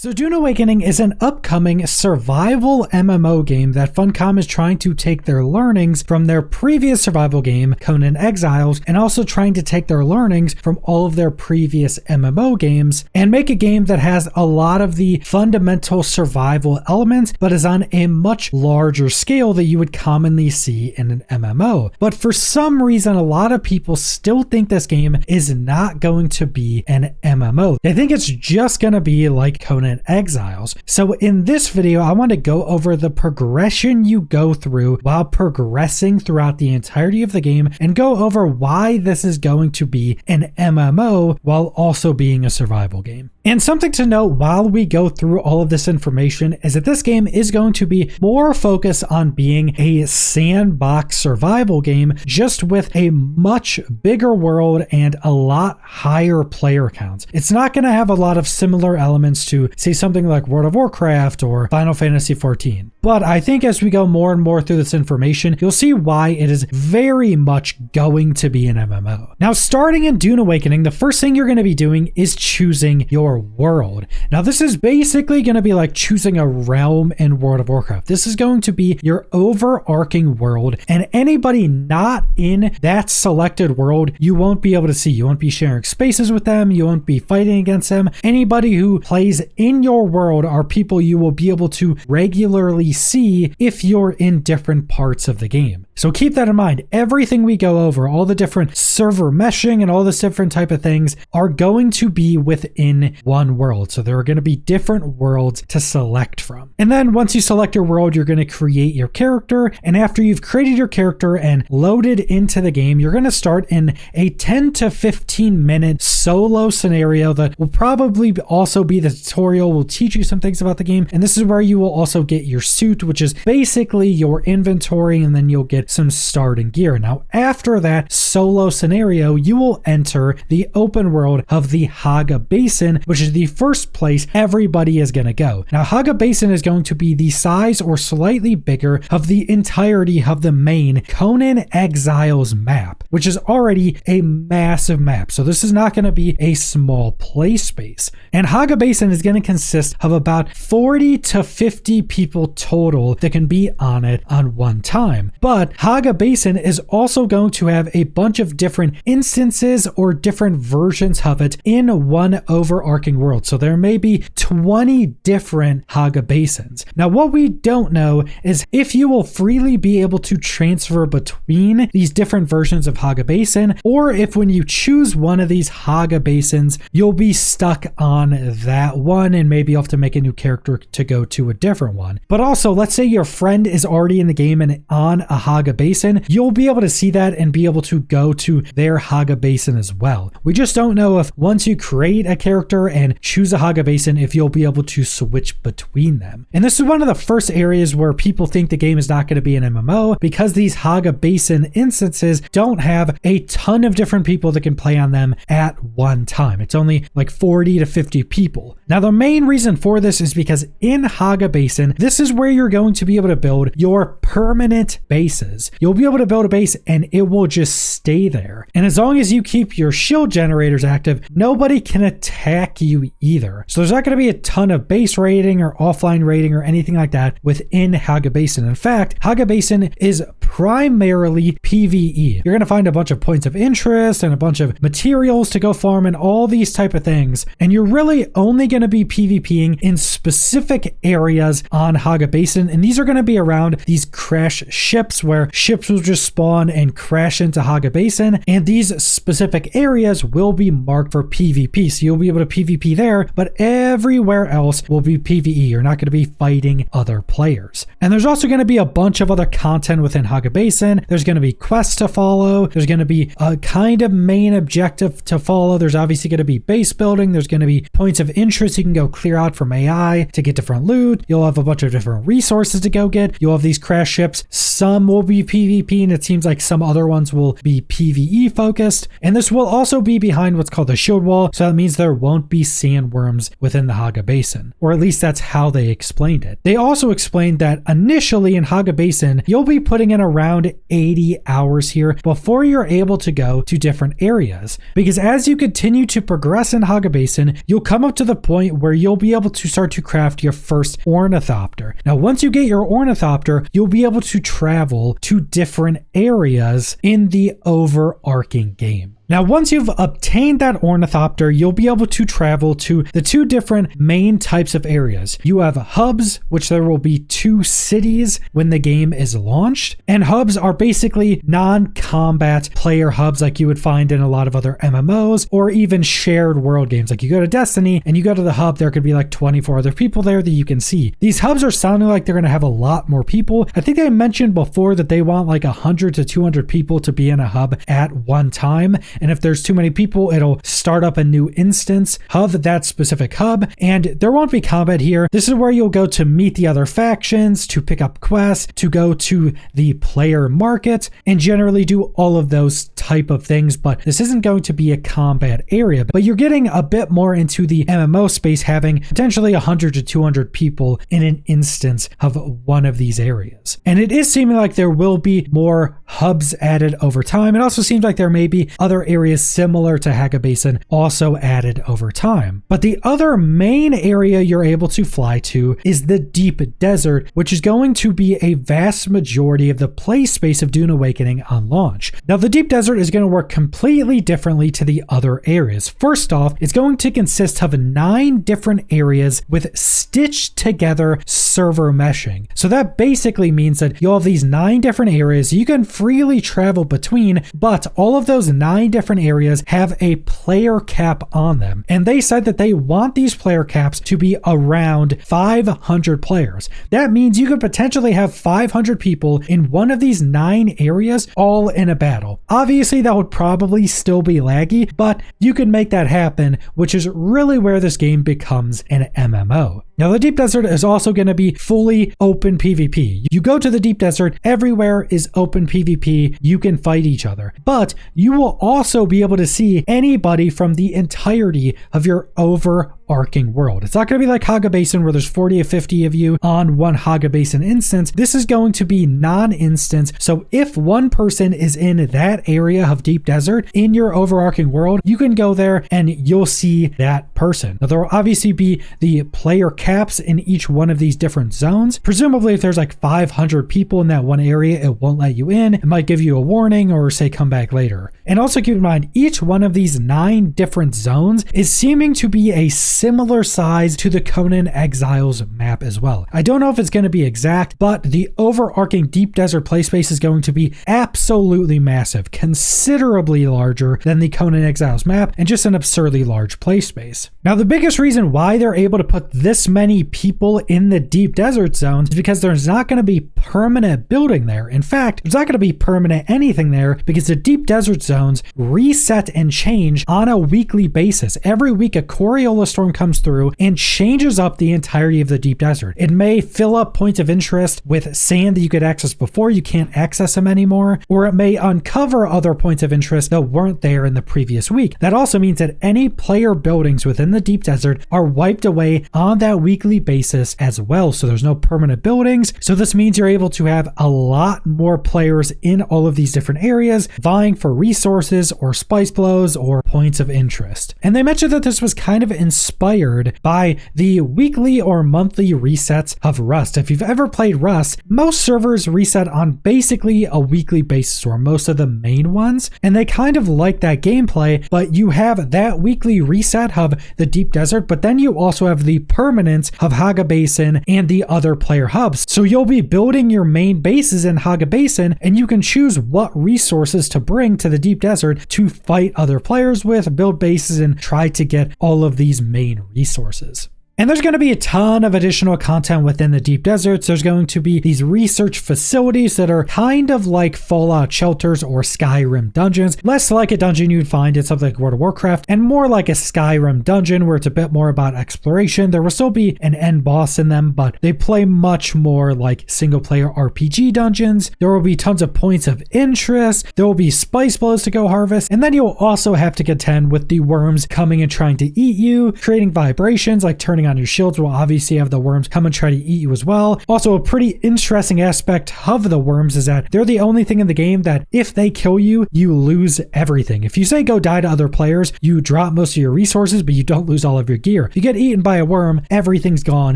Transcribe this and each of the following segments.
So Dune Awakening is an upcoming survival MMO game that Funcom is trying to take their learnings from their previous survival game, Conan Exiles, and also trying to take their learnings from all of their previous MMO games and make a game that has a lot of the fundamental survival elements, but is on a much larger scale that you would commonly see in an MMO. But for some reason, a lot of people still think this game is not going to be an MMO. They think it's just going to be like Conan Exiles. So in this video, I want to go over the progression you go through while progressing throughout the entirety of the game and go over why this is going to be an MMO while also being a survival game. And something to note while we go through all of this information is that this game is going to be more focused on being a sandbox survival game, just with a much bigger world and a lot higher player counts. It's not going to have a lot of similar elements to, say, something like World of Warcraft or Final Fantasy XIV. But I think as we go more and more through this information, you'll see why it is very much going to be an MMO. Now, starting in Dune Awakening, the first thing you're going to be doing is choosing your world. Now, this is basically going to be like choosing a realm in World of Warcraft. This is going to be your overarching world, and anybody not in that selected world, you won't be able to see. You won't be sharing spaces with them. You won't be fighting against them. Anybody who plays in your world are people you will be able to regularly see if you're in different parts of the game. So keep that in mind. Everything we go over, all the different server meshing and all this different type of things are going to be within one world. So there are going to be different worlds to select from. And then once you select your world, you're going to create your character. And after you've created your character and loaded into the game, you're going to start in a 10 to 15 minute solo scenario that will probably also be the tutorial. Will teach you some things about the game. And this is where you will also get your suit, which is basically your inventory, and then you'll get some starting gear. Now, after that solo scenario, you will enter the open world of the Hagga Basin, which is the first place everybody is going to go. Now, Hagga Basin is going to be the size or slightly bigger of the entirety of the main Conan Exiles map, which is already a massive map. So this is not going to be a small play space. And Hagga Basin is going to consist of about 40 to 50 people total that can be on it on one time. But Hagga Basin is also going to have a bunch of different instances or different versions of it in one overarching world. So there may be 20 different Hagga Basins. Now, what we don't know is if you will freely be able to transfer between these different versions of Hagga Basin, or if when you choose one of these Hagga Basins, you'll be stuck on that one and maybe you'll have to make a new character to go to a different one. But also, let's say your friend is already in the game and on a Hagga Basin, you'll be able to see that and be able to go to their Hagga Basin as well. We just don't know if once you create a character and choose a Hagga Basin, if you'll be able to switch between them. And this is one of the first areas where people think the game is not going to be an MMO, because these Hagga Basin instances don't have a ton of different people that can play on them at one time. It's only like 40 to 50 people. Now, the main reason for this is because in Hagga Basin, this is where you're going to be able to build your permanent bases. You'll be able to build a base and it will just stay there. And as long as you keep your shield generators active, nobody can attack you either. So there's not going to be a ton of base raiding or offline raiding or anything like that within Hagga Basin. In fact, Hagga Basin is primarily PvE. You're going to find a bunch of points of interest and a bunch of materials to go farm and all these type of things. And you're really only going to be PvPing in specific areas on Hagga Basin. And these are going to be around these crash ships, where ships will just spawn and crash into Hagga Basin. And these specific areas will be marked for PvP. So you'll be able to PvP there, but everywhere else will be PvE. You're not going to be fighting other players. And there's also going to be a bunch of other content within Hagga Basin. There's going to be quests to follow. There's going to be a kind of main objective to follow. There's obviously going to be base building. There's going to be points of interest you can go clear out from AI to get different loot. You'll have a bunch of different different resources to go get. You'll have these crash ships. Some will be PvP, and it seems like some other ones will be PvE focused. And this will also be behind what's called the shield wall, so that means there won't be sandworms within the Hagga Basin, or at least that's how they explained it. They also explained that initially in Hagga Basin, you'll be putting in around 80 hours here before you're able to go to different areas, because as you continue to progress in Hagga Basin, you'll come up to the point where you'll be able to start to craft your first ornithopter. Now, once you get your ornithopter, you'll be able to travel to different areas in the overarching game. Now, once you've obtained that ornithopter, you'll be able to travel to the two different main types of areas. You have hubs, which there will be 2 cities when the game is launched. And hubs are basically non-combat player hubs like you would find in a lot of other MMOs or even shared world games. Like you go to Destiny and you go to the hub, there could be like 24 other people there that you can see. These hubs are sounding like they're going to have a lot more people. I think they mentioned before that they want like 100 to 200 people to be in a hub at one time. And if there's too many people, it'll start up a new instance of that specific hub. And there won't be combat here. This is where you'll go to meet the other factions, to pick up quests, to go to the player market, and generally do all of those type of things. But this isn't going to be a combat area. But you're getting a bit more into the MMO space, having potentially 100 to 200 people in an instance of one of these areas. And it is seeming like there will be more hubs added over time. It also seems like there may be other areas similar to Hagga Basin also added over time. But the other main area you're able to fly to is the Deep Desert, which is going to be a vast majority of the play space of Dune Awakening on launch. Now, the Deep Desert is going to work completely differently to the other areas. First off, it's going to consist of 9 different areas with stitched together server meshing. So that basically means that you'll have these 9 different areas you can freely travel between, but all of those 9 different areas have a player cap on them. And they said that they want these player caps to be around 500 players. That means you could potentially have 500 people in one of these 9 areas all in a battle. Obviously, that would probably still be laggy, but you can make that happen, which is really where this game becomes an MMO. Now, the Deep Desert is also going to be fully open PvP. You go to the Deep Desert, everywhere is open PvP. You can fight each other, but you will also be able to see anybody from the entirety of your overarching world. It's not going to be like Hagga Basin where there's 40 or 50 of you on one Hagga Basin instance. This is going to be non-instance. So if one person is in that area of Deep Desert in your overarching world, you can go there and you'll see that person. Now, there will obviously be the player caps in each one of these different zones. Presumably, if there's like 500 people in that one area, it won't let you in. It might give you a warning or say come back later. And also keep in mind, each one of these 9 different zones is seeming to be a similar size to the Conan Exiles map as well. I don't know if it's going to be exact, but the overarching Deep Desert play space is going to be absolutely massive, considerably larger than the Conan Exiles map, and just an absurdly large play space. Now, the biggest reason why they're able to put this many people in the Deep Desert zones is because there's not going to be permanent building there. In fact, there's not going to be permanent anything there because the Deep Desert zones reset and change on a weekly basis. Every week, a Coriolis storm comes through and changes up the entirety of the Deep Desert. It may fill up points of interest with sand that you could access before, you can't access them anymore, or it may uncover other points of interest that weren't there in the previous week. That also means that any player buildings within the Deep Desert are wiped away on that weekly basis as well. So there's no permanent buildings. So this means you're able to have a lot more players in all of these different areas vying for resources or spice blows or points of interest. And they mentioned that this was kind of inspired by the weekly or monthly resets of Rust. If you've ever played Rust, most servers reset on basically a weekly basis, or most of the main ones, and they kind of like that gameplay, but you have that weekly reset of the Deep Desert, but then you also have the permanence of Hagga Basin and the other player hubs. So you'll be building your main bases in Hagga Basin, and you can choose what resources to bring to the Deep Desert to fight other players with, build bases, and try to get all of these main resources. And there's going to be a ton of additional content within the deep deserts. There's going to be these research facilities that are kind of like Fallout shelters or Skyrim dungeons, less like a dungeon you'd find in something like World of Warcraft, and more like a Skyrim dungeon where it's a bit more about exploration. There will still be an end boss in them, but they play much more like single player RPG dungeons. There will be tons of points of interest. There will be spice blows to go harvest. And then you'll also have to contend with the worms coming and trying to eat you, creating vibrations like turning on your shields will obviously have the worms come and try to eat you as well. Also, a pretty interesting aspect of the worms is that they're the only thing in the game that if they kill you, you lose everything. If you say go die to other players, you drop most of your resources, but you don't lose all of your gear. If you get eaten by a worm, everything's gone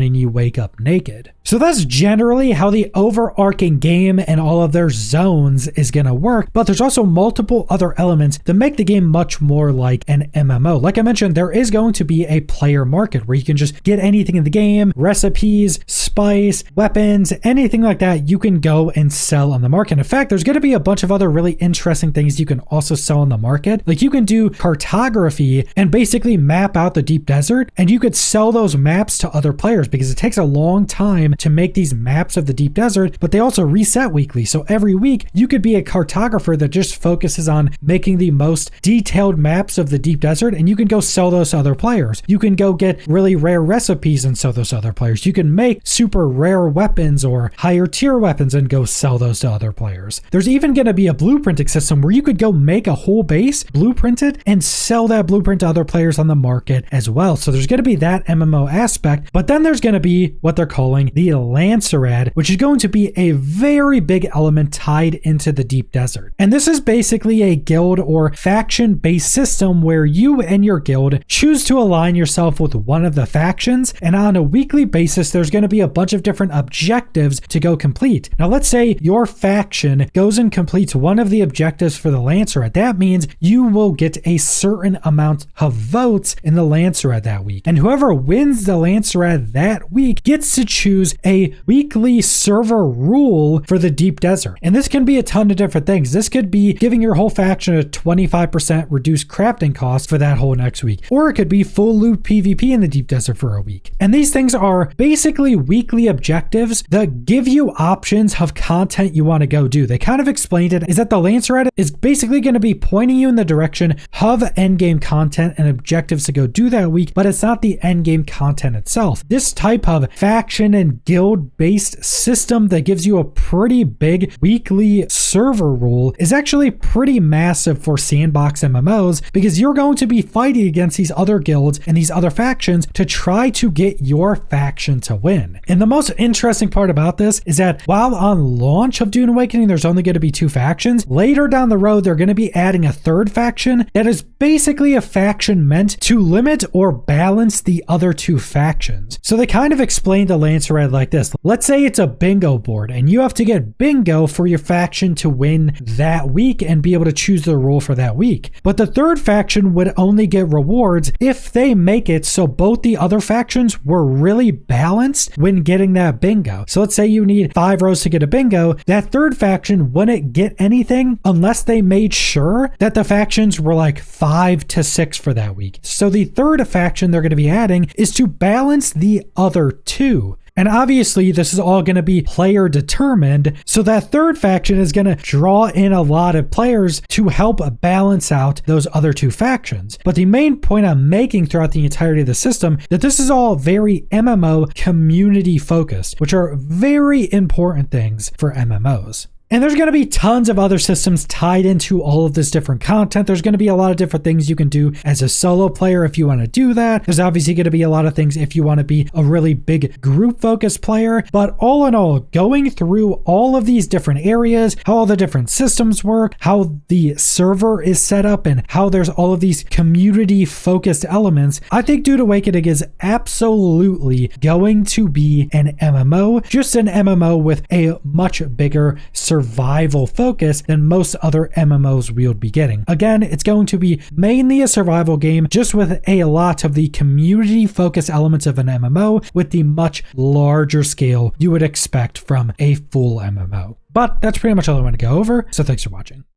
and you wake up naked. So that's generally how the overarching game and all of their zones is going to work, but there's also multiple other elements that make the game much more like an MMO. Like I mentioned, there is going to be a player market where you can just get anything in the game, recipes, spice, weapons, anything like that you can go and sell on the market. In fact, there's going to be a bunch of other really interesting things you can also sell on the market. Like you can do cartography and basically map out the deep desert, and you could sell those maps to other players because it takes a long time to make these maps of the deep desert, but they also reset weekly. So every week you could be a cartographer that just focuses on making the most detailed maps of the deep desert, and you can go sell those to other players. You can go get really rare recipes and sell those to other players. You can make super rare weapons or higher tier weapons and go sell those to other players. There's even going to be a blueprinting system where you could go make a whole base, blueprint it, and sell that blueprint to other players on the market as well. So there's going to be that MMO aspect, but then there's going to be what they're calling the Lancerad, which is going to be a very big element tied into the deep desert. And this is basically a guild or faction-based system where you and your guild choose to align yourself with one of the factions, and on a weekly basis, there's going to be a bunch of different objectives to go complete. Now, let's say your faction goes and completes one of the objectives for the Lancerad. That means you will get a certain amount of votes in the Lancerad that week. And whoever wins the Lancerad that week gets to choose a weekly server rule for the deep desert. And this can be a ton of different things. This could be giving your whole faction a 25% reduced crafting cost for that whole next week. Or it could be full loot PvP in the deep desert for a week. And these things are basically weekly objectives that give you options of content you want to go do. They kind of explained it is that the Lancerad is basically going to be pointing you in the direction of endgame content and objectives to go do that week, but it's not the endgame content itself. This type of faction and guild-based system that gives you a pretty big weekly server rule is actually pretty massive for sandbox MMOs because you're going to be fighting against these other guilds and these other factions to try to get your faction to win. And the most interesting part about this is that while on launch of Dune Awakening, there's only going to be 2 factions, later down the road, they're going to be adding a 3rd faction that is basically a faction meant to limit or balance the other 2 factions. So they kind of explained the Lancerad like this. Let's say it's a bingo board and you have to get bingo for your faction to win that week and be able to choose the rule for that week. But the 3rd faction would only get rewards if they make it so both the other factions were really balanced when getting that bingo. So let's say you need 5 rows to get a bingo. That 3rd faction wouldn't get anything unless they made sure that the factions were like 5 to 6 for that week. So the 3rd faction they're going to be adding is to balance the other 2. And obviously this is all going to be player determined. So that 3rd faction is going to draw in a lot of players to help balance out those other 2 factions. But the main point I'm making throughout the entirety of the system that this is all very MMO community focused, which are very important things for MMOs. And there's going to be tons of other systems tied into all of this different content. There's going to be a lot of different things you can do as a solo player if you want to do that. There's obviously going to be a lot of things if you want to be a really big group focused player. But all in all, going through all of these different areas, how all the different systems work, how the server is set up, and how there's all of these community focused elements, I think Dune Awakening is absolutely going to be an MMO, just an MMO with a much bigger survival focus than most other MMOs we would be getting. Again, it's going to be mainly a survival game, just with a lot of the community focused elements of an MMO with the much larger scale you would expect from a full MMO. But that's pretty much all I want to go over, so thanks for watching.